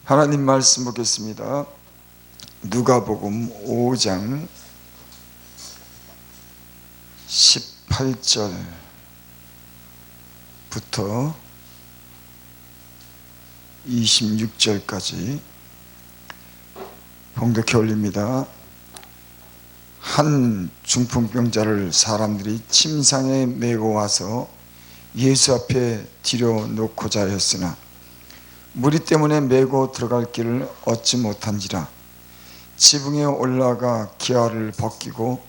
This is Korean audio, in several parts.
하나님 말씀 보겠습니다. 누가복음 5장 18절부터 26절까지 봉독해 올립니다. 한 중풍병자를 사람들이 침상에 메고 와서 예수 앞에 들여놓고자 하였으나 무리 때문에 메고 들어갈 길을 얻지 못한지라 지붕에 올라가 기아를 벗기고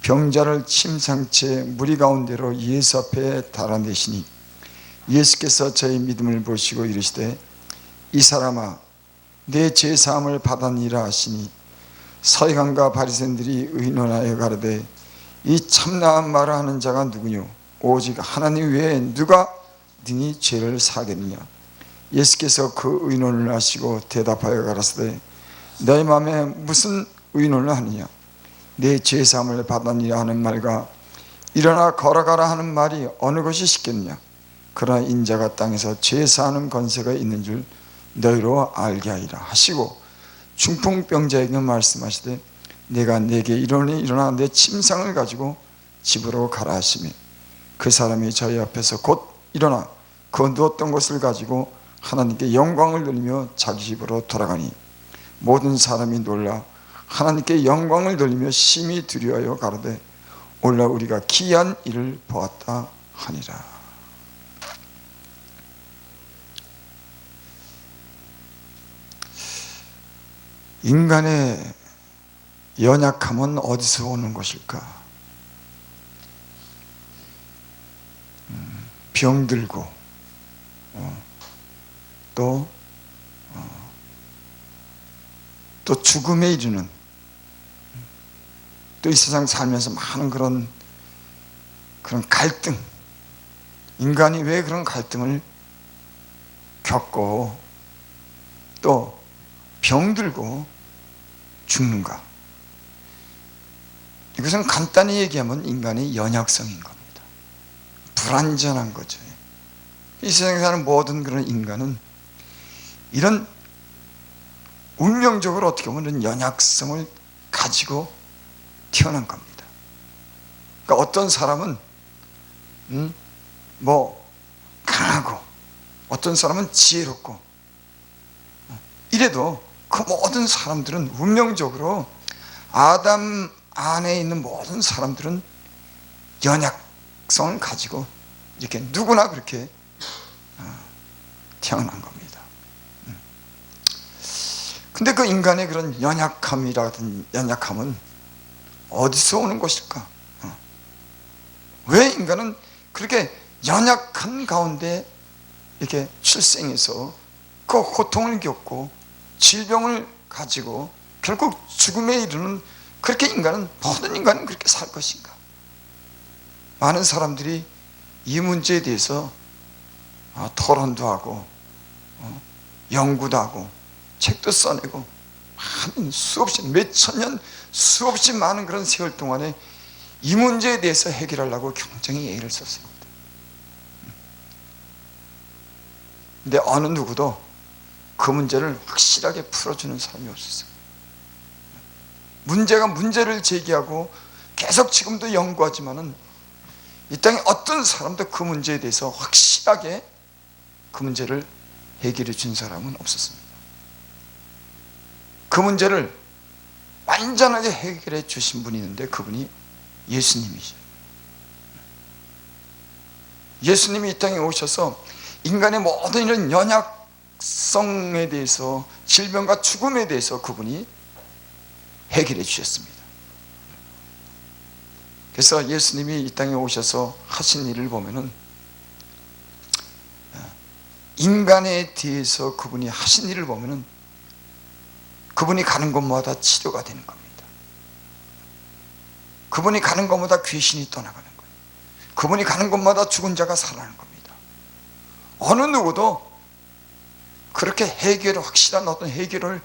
병자를 침상채 무리 가운데로 예수 앞에 달아내시니 예수께서 저의 믿음을 보시고 이르시되 이 사람아 내 죄사함을 받았니라 하시니 서기관과 바리새인들이 의논하여 가로되 이 참나한 말을 하는 자가 누구뇨 오직 하나님 외에 누가 능히 죄를 사겠느냐. 예수께서 그 의논을 하시고 대답하여 가라사대 너희 마음에 무슨 의논을 하느냐. 내 죄사함을 받았니라 하는 말과 일어나 걸어가라 하는 말이 어느 것이 쉽겠느냐. 그러나 인자가 땅에서 죄사하는 권세가 있는 줄 너희로 알게 하리라 하시고 중풍병자에게 말씀하시되 내가 네게 이러니 일어나 내 침상을 가지고 집으로 가라 하시매 그 사람이 저희 앞에서 곧 일어나 그 누웠던 것을 가지고 하나님께 영광을 돌리며 자기 집으로 돌아가니 모든 사람이 놀라 하나님께 영광을 돌리며 심히 두려워하여 가로되 올라 우리가 기이한 일을 보았다 하니라. 인간의 연약함은 어디서 오는 것일까? 병들고 또 죽음에 이르는 또 이 세상 살면서 많은 그런 갈등, 인간이 왜 그런 갈등을 겪고 또 병들고 죽는가? 이것은 간단히 얘기하면 인간의 연약성인 겁니다. 불완전한 거죠. 이 세상에 사는 모든 그런 인간은 이런 운명적으로 어떻게 보면 연약성을 가지고 태어난 겁니다. 그러니까 어떤 사람은 강하고 어떤 사람은 지혜롭고 이래도 그 모든 사람들은 운명적으로 아담 안에 있는 모든 사람들은 연약성을 가지고 이렇게 누구나 그렇게 태어난 겁니다. 근데 그 인간의 그런 연약함은 어디서 오는 것일까? 왜 인간은 그렇게 연약한 가운데 이렇게 출생해서 그 고통을 겪고 질병을 가지고 결국 죽음에 이르는 그렇게 모든 인간은 그렇게 살 것인가? 많은 사람들이 이 문제에 대해서 토론도 하고 연구도 하고 책도 써내고 수없이 몇천 년 수없이 많은 그런 세월 동안에 이 문제에 대해서 해결하려고 굉장히 애를 썼습니다. 근데 어느 누구도 그 문제를 확실하게 풀어주는 사람이 없었어요. 문제를 제기하고 계속 지금도 연구하지만은 이 땅에 어떤 사람도 그 문제에 대해서 확실하게 그 문제를 해결해 준 사람은 없었습니다. 그 문제를 완전하게 해결해 주신 분이 있는데 그분이 예수님이죠. 예수님이 이 땅에 오셔서 인간의 모든 이런 연약성에 대해서 질병과 죽음에 대해서 그분이 해결해 주셨습니다. 그래서 예수님이 이 땅에 오셔서 하신 일을 보면은 인간에 대해서 그분이 하신 일을 보면은 그분이 가는 곳마다 치료가 되는 겁니다. 그분이 가는 곳마다 귀신이 떠나가는 거예요. 그분이 가는 곳마다 죽은 자가 살아나는 겁니다. 어느 누구도 그렇게 확실한 어떤 해결을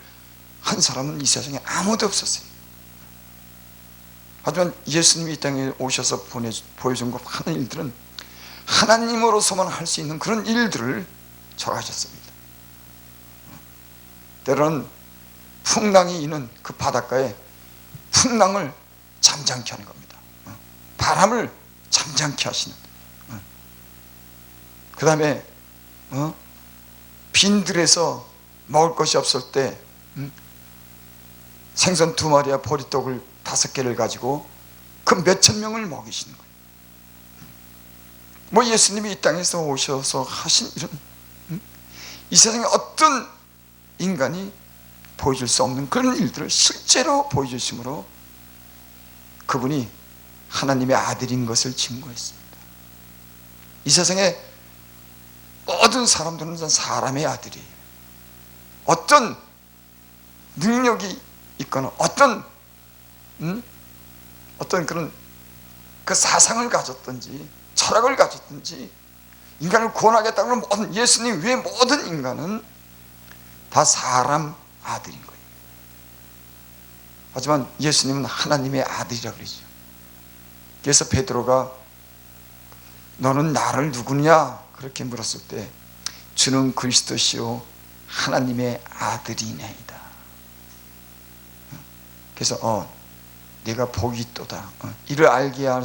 한 사람은 이 세상에 아무도 없었어요. 하지만 예수님이 이 땅에 오셔서 보여준 것 많은 일들은 하나님으로서만 할 수 있는 그런 일들을 저하셨습니다. 때로는 풍랑이 있는 그 바닷가에 풍랑을 잠잠케 하는 겁니다. 바람을 잠잠케 하시는. 그 다음에 빈들에서 먹을 것이 없을 때 생선 2마리와 보리떡을 5개를 가지고 그 몇천 명을 먹이시는 거예요. 뭐 예수님이 이 땅에서 오셔서 하신 이런 이 세상에 어떤 인간이 보여줄 수 없는 그런 일들을 실제로 보여주심으로 그분이 하나님의 아들인 것을 증거했습니다. 이 세상에 모든 사람들은 사람의 아들이에요. 어떤 능력이 있거나 어떤 그런 그 사상을 가졌든지 철학을 가졌든지 인간을 구원하겠다는 모든 예수님 외의 모든 인간은 다 사람 아들인 거예요. 하지만 예수님은 하나님의 아들이라 그러죠. 그래서 베드로가 너는 나를 누구냐 그렇게 물었을 때 주는 그리스도시요 하나님의 아들이나이다. 그래서 내가 복이 있도다. 이를 알게 한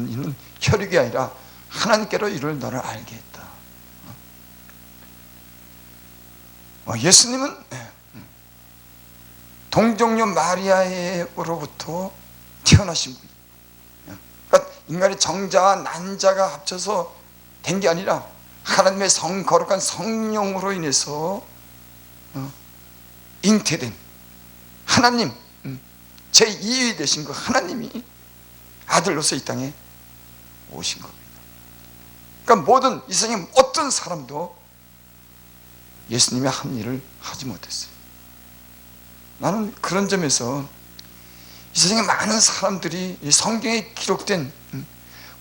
이는 혈육이 아니라 하나님께로 이를 너를 알게 했다. 예수님은 동정녀 마리아로부터 태어나신 분이에요. 그러니까 인간의 정자와 난자가 합쳐서 된 게 아니라 하나님의 거룩한 성령으로 인해서 잉태된 하나님, 제2위 되신 그 하나님이 아들로서 이 땅에 오신 겁니다. 그러니까 모든 이 세상의 어떤 사람도 예수님의 한 일을 하지 못했어요. 나는 그런 점에서 이 세상에 많은 사람들이 성경에 기록된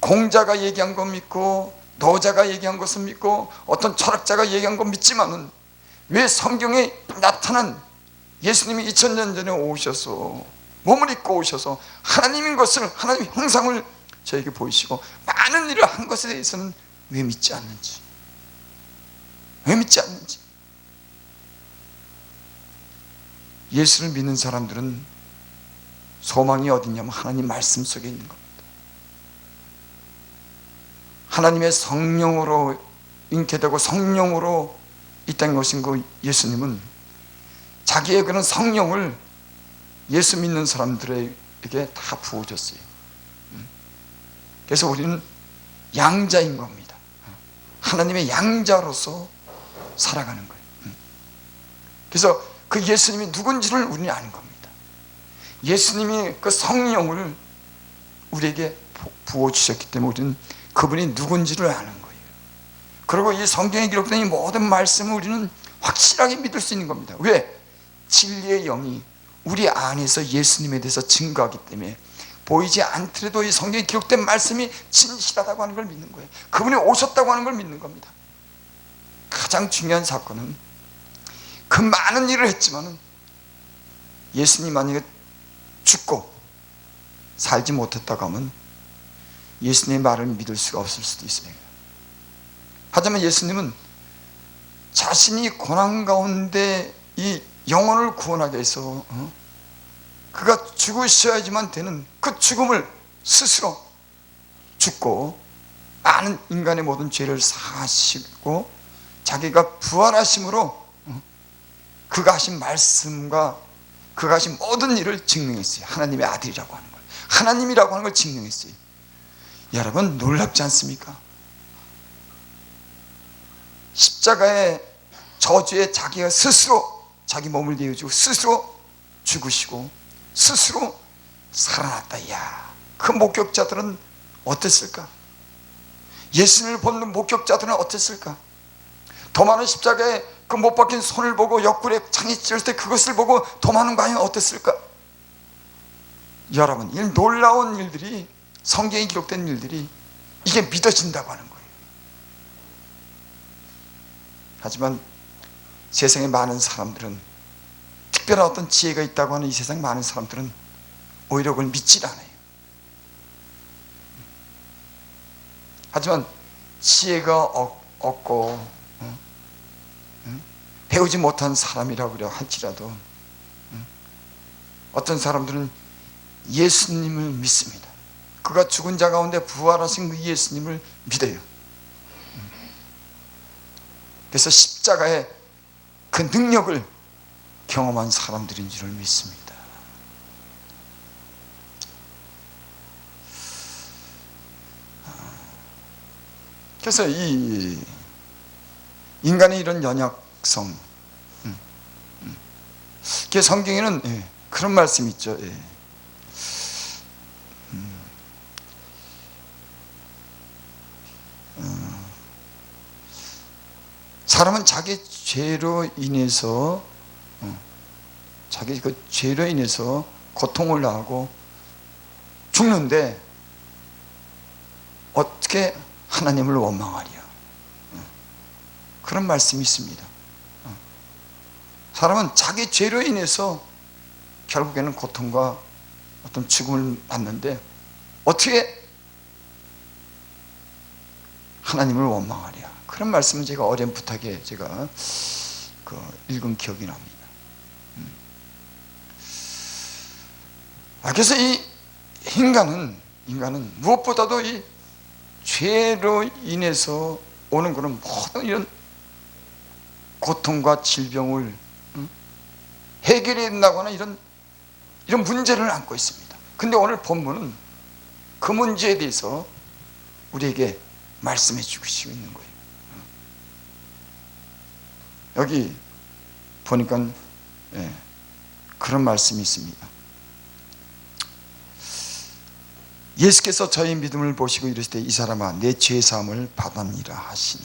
공자가 얘기한 거 믿고 노자가 얘기한 것을 믿고 어떤 철학자가 얘기한 거 믿지만은 왜 성경에 나타난 예수님이 2000년 전에 오셔서 몸을 입고 오셔서 하나님인 것을, 하나님의 형상을 저에게 보이시고 많은 일을 한 것에 대해서는 왜 믿지 않는지, 왜 믿지 않는지. 예수를 믿는 사람들은 소망이 어디냐면 하나님 말씀 속에 있는 겁니다. 하나님의 성령으로 잉태되고 성령으로 이 땅에 오신 그 예수님은 자기의 그런 성령을 예수 믿는 사람들에게 다 부어줬어요. 그래서 우리는 양자인 겁니다. 하나님의 양자로서 살아가는 거예요. 그래서 그 예수님이 누군지를 우리는 아는 겁니다. 예수님이 그 성령을 우리에게 부어주셨기 때문에 우리는 그분이 누군지를 아는 거예요. 그리고 이 성경에 기록된 이 모든 말씀을 우리는 확실하게 믿을 수 있는 겁니다. 왜? 진리의 영이 우리 안에서 예수님에 대해서 증거하기 때문에 보이지 않더라도 이 성경에 기록된 말씀이 진실하다고 하는 걸 믿는 거예요. 그분이 오셨다고 하는 걸 믿는 겁니다. 가장 중요한 사건은 그 많은 일을 했지만은 예수님 만약에 죽고 살지 못했다고 하면 예수님의 말을 믿을 수가 없을 수도 있어요. 하지만 예수님은 자신이 고난 가운데 이 영혼을 구원하기 위해서 그가 죽으셔야지만 되는 그 죽음을 스스로 죽고 많은 인간의 모든 죄를 사하시고 자기가 부활하심으로 그가 하신 말씀과 그가 하신 모든 일을 증명했어요. 하나님의 아들이라고 하는 걸, 하나님이라고 하는 걸 증명했어요. 여러분 놀랍지 않습니까? 십자가의 저주에 자기가 스스로 자기 몸을 내어주고 스스로 죽으시고 스스로 살아났다. 야, 그 목격자들은 어땠을까? 예수님을 보는 목격자들은 어땠을까? 도마는 십자가에 그 못 박힌 손을 보고 옆구리에 창이 찔릴 때 그것을 보고 도마는 과연 어땠을까? 여러분, 이 놀라운 일들이, 성경에 기록된 일들이 이게 믿어진다고 하는 거예요. 하지만 세상에 많은 사람들은, 특별한 어떤 지혜가 있다고 하는 이 세상 많은 사람들은 오히려 그걸 믿질 않아요. 하지만 지혜가 없고 배우지 못한 사람이라고 그래 할지라도 어떤 사람들은 예수님을 믿습니다. 그가 죽은 자 가운데 부활하신 그 예수님을 믿어요. 그래서 십자가의 그 능력을 경험한 사람들인 줄을 믿습니다. 그래서 이 인간의 이런 연약성, 성경에는 그런 말씀이 있죠. 사람은 자기 죄로 인해서 자기 그 죄로 인해서 고통을 당하고 죽는데 어떻게 하나님을 원망하랴. 그런 말씀이 있습니다. 사람은 자기 죄로 인해서 결국에는 고통과 어떤 죽음을 받는데 어떻게 하나님을 원망하랴. 그런 말씀은 제가 어렴풋하게 제가 읽은 기억이 납니다. 그래서 이 인간은 무엇보다도 이 죄로 인해서 오는 그런 모든 이런 고통과 질병을 해결해야 된다고 하는 이런 문제를 안고 있습니다. 근데 오늘 본문은 그 문제에 대해서 우리에게 말씀해 주시고 있는 거예요. 여기 보니까 그런 말씀이 있습니다. 예수께서 저희 믿음을 보시고 이르시되 이 사람아 내 죄 사함을 받았니라 하시니.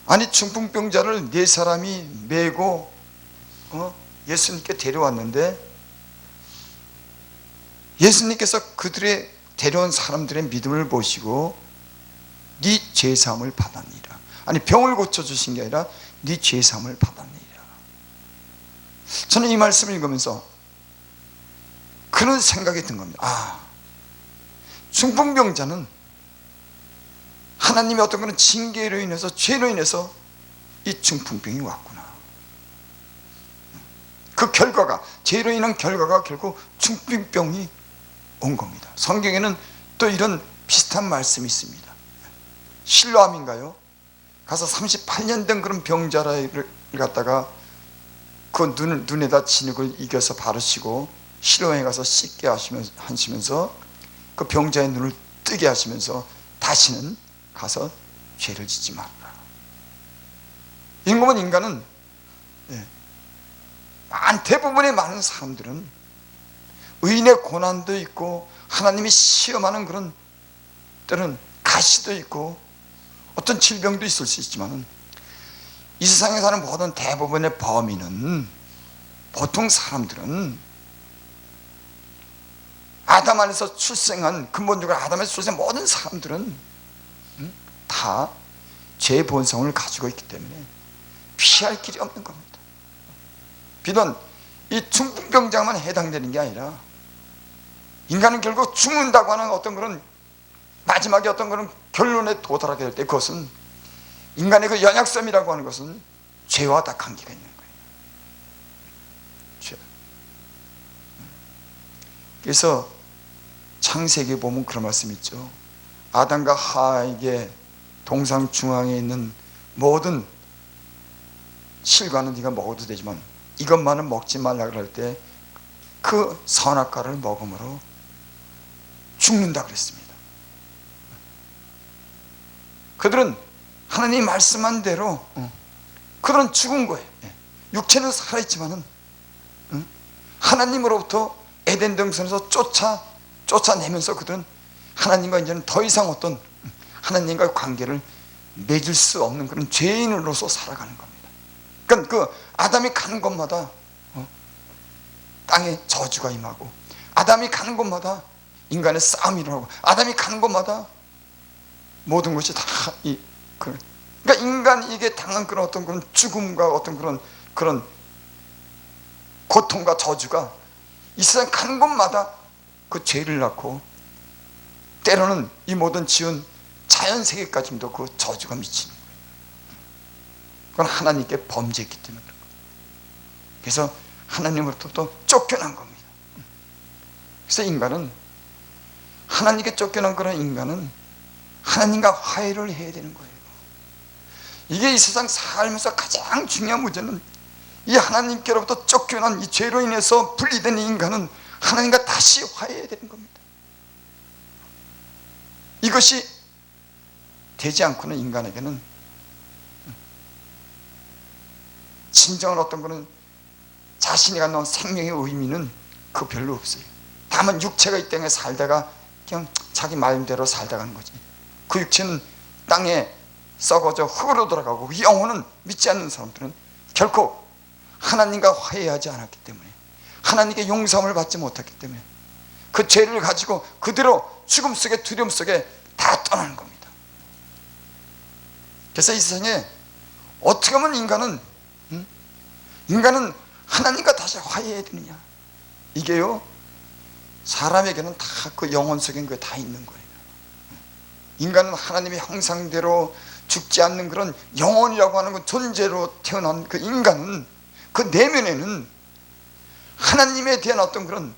아니 중풍병자를 네 사람이 메고 예수님께 데려왔는데 예수님께서 그들의 데려온 사람들의 믿음을 보시고 네 죄 사함을 받았니라. 아니 병을 고쳐주신 게 아니라 네 죄 사함을 받았니라. 저는 이 말씀을 읽으면서 그런 생각이 든 겁니다. 중풍병자는 하나님의 어떤 그런 징계로 인해서 죄로 인해서 이 중풍병이 왔구나. 그 결과가 죄로 인한 결과가 결국 중풍병이 온 겁니다. 성경에는 또 이런 비슷한 말씀이 있습니다. 실로암인가요? 가서 38년 된 그런 병자를 갖다가 그 눈에다 진흙을 이겨서 바르시고 실로암에 가서 씻게 하시면서 그 병자의 눈을 뜨게 하시면서 다시는 가서 죄를 짓지 말라. 인간은 대부분의 많은 사람들은 의인의 고난도 있고 하나님이 시험하는 그런 때는 가시도 있고 어떤 질병도 있을 수 있지만 이 세상에 사는 모든 대부분의 범인은 보통 사람들은 아담 안에서 출생한 근본적으로 아담에서 출생한 모든 사람들은 다 죄의 본성을 가지고 있기 때문에 피할 길이 없는 겁니다. 비단 이 중풍병자만 해당되는 게 아니라 인간은 결국 죽는다고 하는 어떤 그런 마지막에 어떤 그런 결론에 도달하게 될 때 그것은 인간의 그 연약성이라고 하는 것은 죄와 다 관계가 있는 거예요. 죄. 그래서 창세기에 보면 그런 말씀이 있죠. 아담과 하와에게 동상 중앙에 있는 모든 실과는 네가 먹어도 되지만 이것만은 먹지 말라 그럴 때 그 선악과를 먹음으로 죽는다 그랬습니다. 그들은 하나님이 말씀한 대로 그들은 죽은 거예요. 육체는 살아있지만은 하나님으로부터 에덴 동산에서 쫓아내면서 그들은 하나님과 이제는 더 이상 어떤 하나님과의 관계를 맺을 수 없는 그런 죄인으로서 살아가는 겁니다. 그러니까 그 아담이 가는 곳마다 땅에 저주가 임하고 아담이 가는 곳마다 인간의 싸움이 일어나고 아담이 가는 곳마다 모든 것이 다 그러니까 인간에게 당한 그런 어떤 그런 죽음과 어떤 그런 고통과 저주가 이 세상 가는 곳마다 그 죄를 낳고 때로는 이 모든 지은 자연 세계까지도 그 저주가 미치는 거예요. 그건 하나님께 범죄했기 때문에 그런 거예요. 그래서 하나님으로부터 쫓겨난 겁니다. 그래서 인간은, 하나님께 쫓겨난 그런 인간은 하나님과 화해를 해야 되는 거예요. 이게 이 세상 살면서 가장 중요한 문제는, 이 하나님께로부터 쫓겨난 이 죄로 인해서 분리된 인간은 하나님과 다시 화해해야 되는 겁니다. 이것이 되지 않고는 인간에게는 진정한 어떤 거는 자신이 갖는 생명의 의미는 그 별로 없어요. 다만 육체가 이 땅에 살다가 그냥 자기 마음대로 살다 가는 거지. 그 육체는 땅에 썩어져 흙으로 돌아가고, 그 영혼은, 믿지 않는 사람들은 결코 하나님과 화해하지 않았기 때문에, 하나님께 용서함을 받지 못했기 때문에 그 죄를 가지고 그대로 죽음 속에, 두려움 속에 다 떠나는 겁니다. 그래서 이 세상에 어떻게 하면 인간은 하나님과 다시 화해해야 되느냐, 이게요, 사람에게는 다 그 영혼 속에 그게 다 있는 거예요. 인간은 하나님의 형상대로 죽지 않는 그런 영혼이라고 하는 그 존재로 태어난 그 인간은, 그 내면에는 하나님에 대한 어떤 그런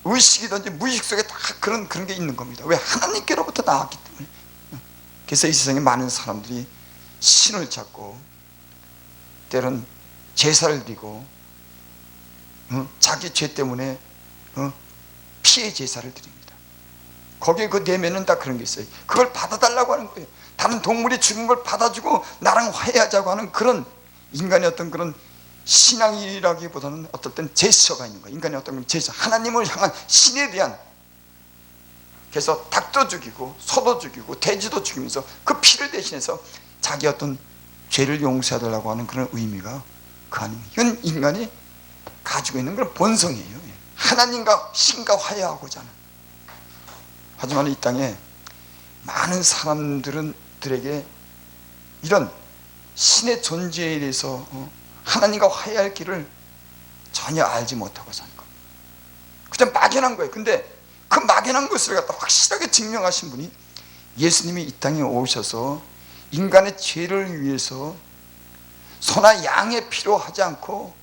의식이든지 무의식 속에 다 그런 게 있는 겁니다. 왜? 하나님께로부터 나왔기 때문에. 그래서 이 세상에 많은 사람들이 신을 찾고, 때론 제사를 드리고, 자기 죄 때문에 피해 제사를 드립니다. 거기에 그 내면은 다 그런 게 있어요. 그걸 받아달라고 하는 거예요. 다른 동물이 죽은 걸 받아주고 나랑 화해하자고 하는 그런 인간의 어떤 그런 신앙이라기보다는 어떨 땐 제스처가 있는 거예요. 인간의 어떤 제스처, 하나님을 향한 신에 대한. 그래서 닭도 죽이고 소도 죽이고 돼지도 죽이면서 그 피를 대신해서 자기 어떤 죄를 용서해달라고 하는 그런 의미가 그 아닙니다. 이건 인간이 가지고 있는 그런 본성이에요. 하나님과 신과 화해하고자 하는. 하지만 이 땅에 많은 사람들에게 이런 신의 존재에 대해서 하나님과 화해할 길을 전혀 알지 못하고 사는 겁니다. 그냥 막연한 거예요. 근데 그 막연한 것을 갖다 확실하게 증명하신 분이 예수님이 이 땅에 오셔서 인간의 죄를 위해서 소나 양의 피로 하지 않고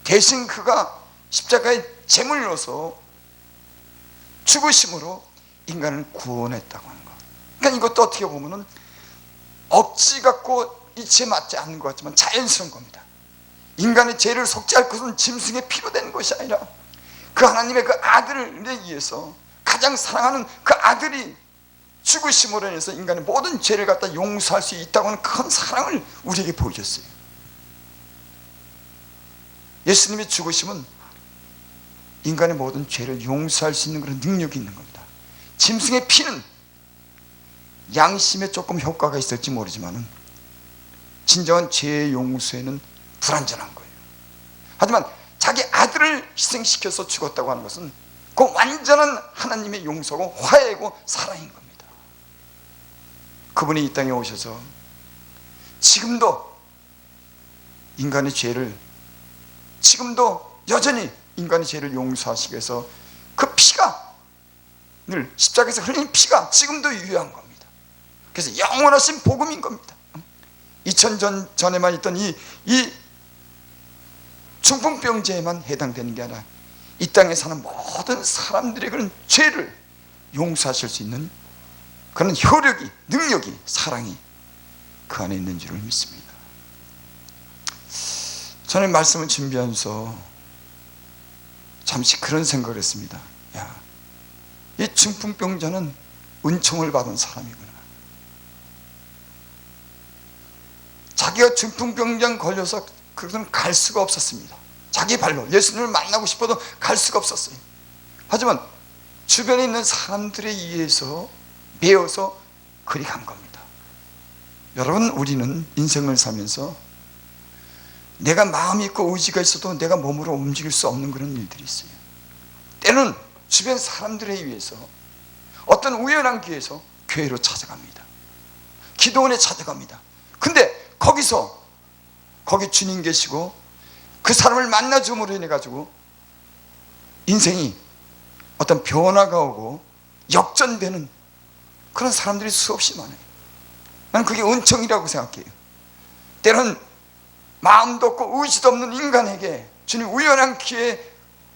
대신 그가 십자가에 제물로서 죽으심으로 인간을 구원했다고 하는 거. 그러니까 이것도 어떻게 보면은 억지 갖고 이치에 맞지 않는 것 같지만 자연스러운 겁니다. 인간의 죄를 속죄할 것은 짐승의 피로 된 것이 아니라 그 하나님의 그 아들을 위해서, 가장 사랑하는 그 아들이 죽으심으로 인해서 인간의 모든 죄를 갖다 용서할 수 있다고 하는 큰 사랑을 우리에게 보여줬어요. 예수님의 죽으심은 인간의 모든 죄를 용서할 수 있는 그런 능력이 있는 겁니다. 짐승의 피는 양심에 조금 효과가 있을지 모르지만 진정한 죄의 용서에는 불완전한 거예요. 하지만 자기 아들을 희생시켜서 죽었다고 하는 것은 그 완전한 하나님의 용서고 화해고 사랑인 겁니다. 그분이 이 땅에 오셔서 지금도 인간의 죄를, 지금도 여전히 인간의 죄를 용서하시기 위해서 그 피가, 늘 십자가에서 흘린 피가 지금도 유효한 겁니다. 그래서 영원하신 복음인 겁니다. 2000년 전에만 있던 이 중풍병자에만 해당되는 게 아니라 이 땅에 사는 모든 사람들의 그런 죄를 용서하실 수 있는 그런 효력이, 능력이, 사랑이 그 안에 있는 줄을 믿습니다. 저는 말씀을 준비하면서 잠시 그런 생각을 했습니다. 야, 이 중풍병자는 은총을 받은 사람이구나. 자기가 중풍병자에 걸려서 그것은 갈 수가 없었습니다. 자기 발로 예수님을 만나고 싶어도 갈 수가 없었어요. 하지만 주변에 있는 사람들에 의해서 매어서 그리 간 겁니다. 여러분, 우리는 인생을 살면서 내가 마음이 있고 의지가 있어도 내가 몸으로 움직일 수 없는 그런 일들이 있어요. 때는 주변 사람들에 의해서 어떤 우연한 기회에서 교회로 찾아갑니다. 기도원에 찾아갑니다. 근데 거기 주님 계시고 그 사람을 만나줌으로 인해 가지고 인생이 어떤 변화가 오고 역전되는 그런 사람들이 수없이 많아요. 나는 그게 은총이라고 생각해요. 때로는 마음도 없고 의지도 없는 인간에게 주님 우연한 기회에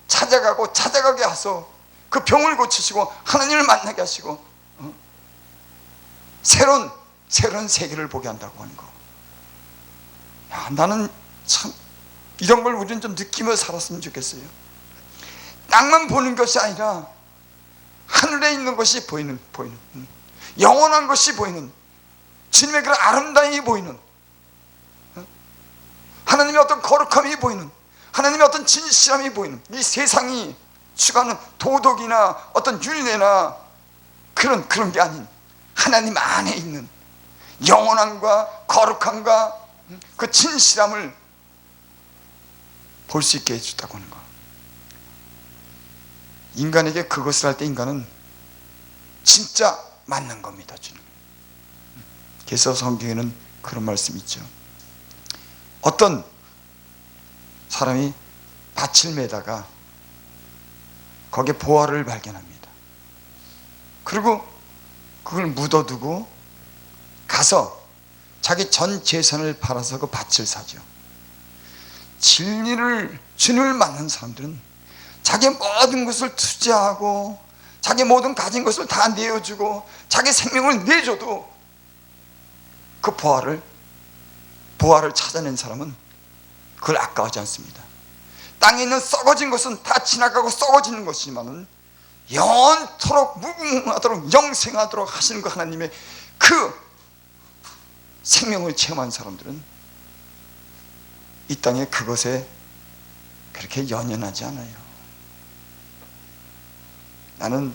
찾아가게 하소 그 병을 고치시고 하나님을 만나게 하시고 새로운 세계를 보게 한다고 하는 거. 야, 나는 참 이런 걸 우리는 좀 느끼며 살았으면 좋겠어요. 땅만 보는 것이 아니라 하늘에 있는 것이 보이는 영원한 것이 보이는 주님의 그런 아름다움이 보이는 하나님의 어떤 거룩함이 보이는 하나님의 어떤 진실함이 보이는 이 세상이 추구하는 도덕이나 어떤 윤회나 그런 게 아닌 하나님 안에 있는 영원함과 거룩함과 그 진실함을 볼 수 있게 해주다고 하는 거. 인간에게 그것을 할 때 인간은 진짜 맞는 겁니다, 주님. 그래서 성경에는 그런 말씀이 있죠. 어떤 사람이 밭을 매다가 거기에 보화를 발견합니다. 그리고 그걸 묻어두고 가서 자기 전 재산을 팔아서 그 밭을 사죠. 주님을 만난 사람들은 자기 모든 것을 투자하고 자기 모든 가진 것을 다 내어주고 자기 생명을 내줘도 그 보화를 찾아낸 사람은 그걸 아까워하지 않습니다. 땅에 있는 썩어진 것은 다 지나가고 썩어지는 것이지만은 영원토록 무궁하도록 영생하도록 하시는 그 하나님의 그 생명을 체험한 사람들은 이 땅에 그것에 그렇게 연연하지 않아요. 나는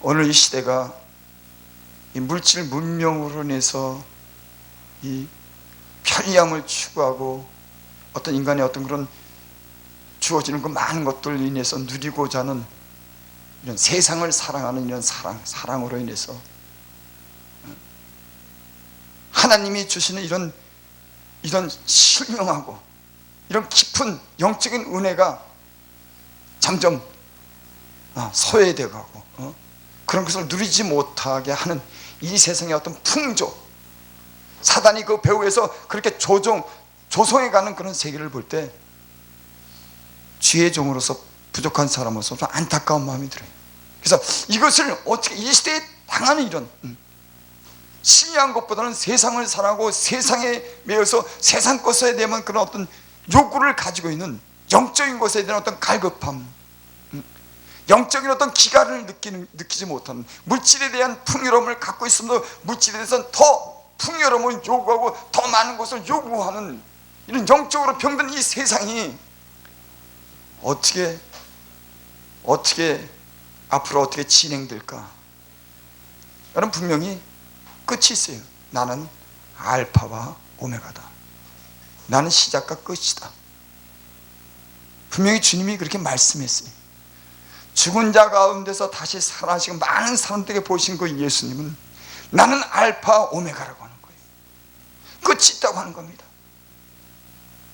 오늘 이 시대가 이 물질 문명으로 인해서 이 편리함을 추구하고 어떤 인간의 어떤 그런 주어지는 그 많은 것들로 인해서 누리고자 하는 이런 세상을 사랑하는 이런 사랑으로 인해서 하나님이 주시는 이런 신령하고 이런 깊은 영적인 은혜가 점점 소외되어 가고 그런 것을 누리지 못하게 하는 이 세상의 어떤 풍조, 사단이 그 배후에서 그렇게 조성해가는 그런 세계를 볼 때 주의 종으로서 부족한 사람으로서 좀 안타까운 마음이 들어요. 그래서 이것을 어떻게 이 시대에 당하는 이런 신뢰한 것보다는 세상을 사랑하고 세상에 매여서 세상 것에 대한 그런 어떤 요구를 가지고 있는 영적인 것에 대한 어떤 갈급함, 영적인 어떤 기가를 느끼지 못하는 물질에 대한 풍요로움을 갖고 있으면서 물질에 대해서는 더 풍요로움을 요구하고 더 많은 것을 요구하는 이런 영적으로 병든 이 세상이 어떻게 앞으로 어떻게 진행될까? 여러분 분명히 끝이 있어요. 나는 알파와 오메가다. 나는 시작과 끝이다. 분명히 주님이 그렇게 말씀했어요. 죽은 자 가운데서 다시 살아나시고 많은 사람들에게 보신 그 예수님은 나는 알파 오메가라고 하는 거예요. 끝이 있다고 하는 겁니다.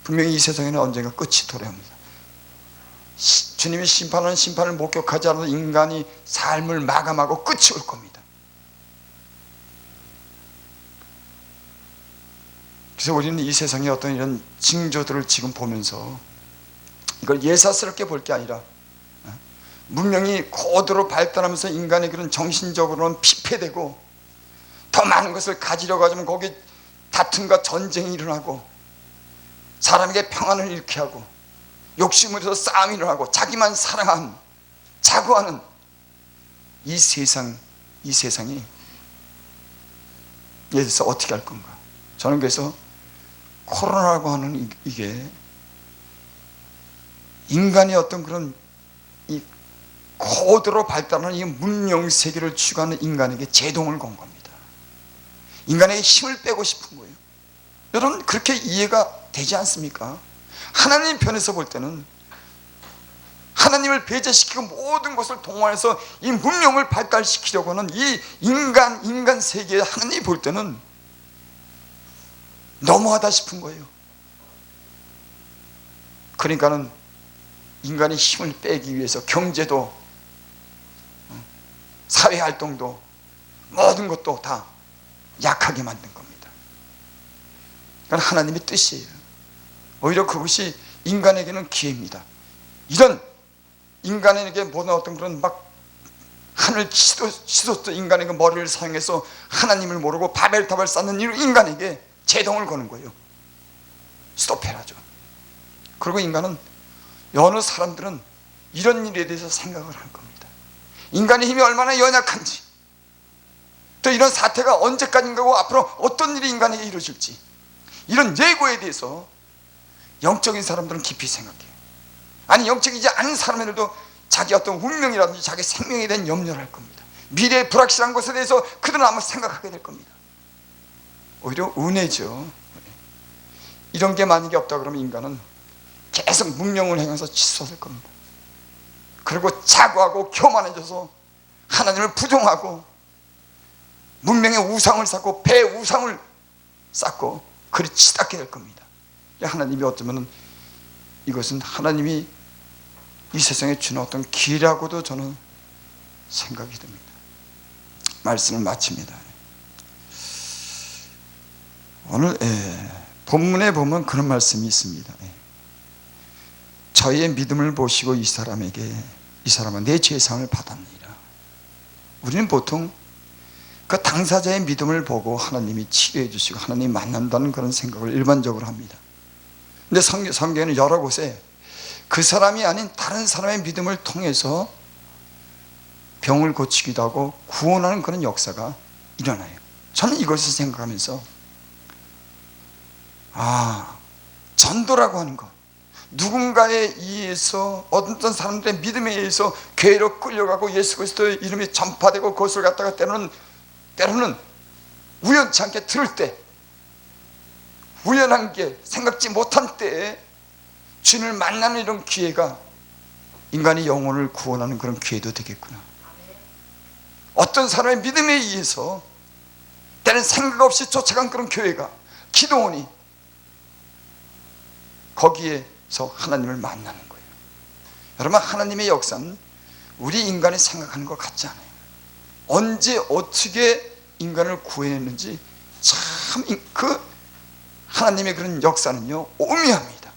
분명히 이 세상에는 언젠가 끝이 도래합니다. 주님이 심판하는 심판을 목격하지 않아도 인간이 삶을 마감하고 끝이 올 겁니다. 그래서 우리는 이 세상의 어떤 이런 징조들을 지금 보면서 이걸 예사스럽게 볼 게 아니라 문명이 고도로 발달하면서 인간의 그런 정신적으로는 피폐되고 더 많은 것을 가지려고 하면 거기 다툼과 전쟁이 일어나고 사람에게 평안을 잃게 하고 욕심으로 싸움이 일어나고 자기만 사랑하는 자고하는 이 세상이 여기서 어떻게 할 건가? 저는 그래서 코로나라고 하는 이게 인간의 어떤 그런 이 고도로 발달하는 이 문명 세계를 추구하는 인간에게 제동을 건 겁니다. 인간에게 힘을 빼고 싶은 거예요. 여러분 그렇게 이해가 되지 않습니까? 하나님 편에서 볼 때는 하나님을 배제시키고 모든 것을 동원해서 이 문명을 발달시키려고 하는 이 인간 세계에 하나님이 볼 때는 너무하다 싶은 거예요. 그러니까는 인간의 힘을 빼기 위해서 경제도 사회활동도 모든 것도 다 약하게 만든 겁니다. 그건 하나님의 뜻이에요. 오히려 그것이 인간에게는 기회입니다. 이런 인간에게 모든 어떤 그런 막 하늘 치솟던 인간에게 머리를 사용해서 하나님을 모르고 바벨탑을 쌓는 이 인간에게 제동을 거는 거예요. 스톱해라죠. 그리고 인간은, 어느 사람들은 이런 일에 대해서 생각을 할 겁니다. 인간의 힘이 얼마나 연약한지, 또 이런 사태가 언제까지인가고 앞으로 어떤 일이 인간에게 이루어질지, 이런 예고에 대해서 영적인 사람들은 깊이 생각해요. 아니, 영적이지 않은 사람들도 자기 어떤 운명이라든지 자기 생명에 대한 염려를 할 겁니다. 미래의 불확실한 것에 대해서 그들은 아마 생각하게 될 겁니다. 오히려 은혜죠. 이런 게 만약에 없다 그러면 인간은 계속 문명을 행해서 치솟을 겁니다. 그리고 자고하고 교만해져서 하나님을 부정하고 문명의 우상을 쌓고 배 우상을 쌓고 그리 치닫게 될 겁니다. 하나님이 어쩌면 이것은 하나님이 이 세상에 주는 어떤 기회라고도 저는 생각이 듭니다. 말씀을 마칩니다. 오늘 본문에 보면 그런 말씀이 있습니다. 저희의 믿음을 보시고 이 사람은 내 죄상을 받았느니라. 우리는 보통 그 당사자의 믿음을 보고 하나님이 치료해 주시고 하나님이 만난다는 그런 생각을 일반적으로 합니다. 근데 성경에는 여러 곳에 그 사람이 아닌 다른 사람의 믿음을 통해서 병을 고치기도 하고 구원하는 그런 역사가 일어나요. 저는 이것을 생각하면서 전도라고 하는 것, 누군가에 의해서 어떤 사람들의 믿음에 의해서 교회로 끌려가고 예수 그리스도의 이름이 전파되고 그것을 갖다가 때로는 우연치 않게 들을 때, 우연한 게 생각지 못한 때에 주님을 만나는 이런 기회가 인간의 영혼을 구원하는 그런 기회도 되겠구나. 어떤 사람의 믿음에 의해서 때는 생각 없이 쫓아간 그런 교회가, 기도원이 거기에서 하나님을 만나는 거예요. 여러분, 하나님의 역사는 우리 인간이 생각하는 것 같지 않아요. 언제 어떻게 인간을 구해냈는지 참 그 하나님의 그런 역사는요 오묘합니다.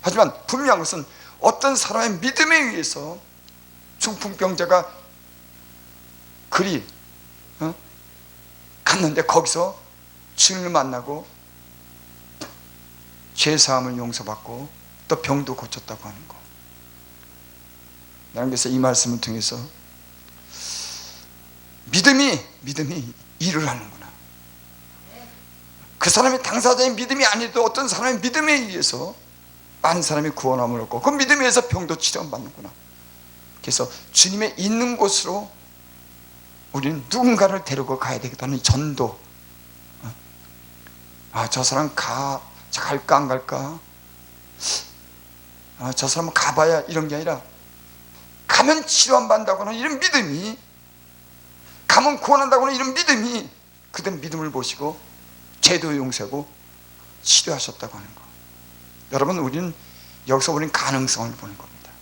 하지만 분명한 것은 어떤 사람의 믿음에 의해서 중풍병자가 그리 갔는데 거기서 주님을 만나고 죄사함을 용서받고 또 병도 고쳤다고 하는 거. 나는 그래서 이 말씀을 통해서 믿음이 일을 하는구나. 그 사람의 당사자의 믿음이 아니도 어떤 사람의 믿음에 의해서 많은 사람이 구원함을 얻고 그 믿음에 의해서 병도 치료받는구나. 그래서 주님의 있는 곳으로 우리는 누군가를 데리고 가야 되겠다는 전도. 저 사람 갈까 안 갈까? 저 사람은 가봐야, 이런 게 아니라 가면 치료 안 받는다고는 이런 믿음이, 가면 구원한다고는 이런 믿음이, 그들 믿음을 보시고 죄도 용서하고 치료하셨다고 하는 거. 여러분, 우리는 여기서 우리는 가능성을 보는 겁니다.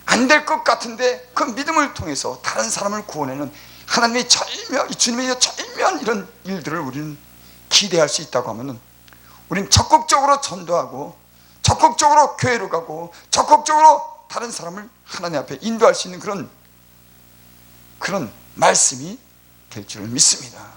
안 될 것 같은데 그 믿음을 통해서 다른 사람을 구원하는 하나님의 주님의 절묘한 이런 일들을 우리는 기대할 수 있다고 하면은 우리는 적극적으로 전도하고 적극적으로 교회로 가고 적극적으로 다른 사람을 하나님 앞에 인도할 수 있는 그런 말씀이 될 줄을 믿습니다.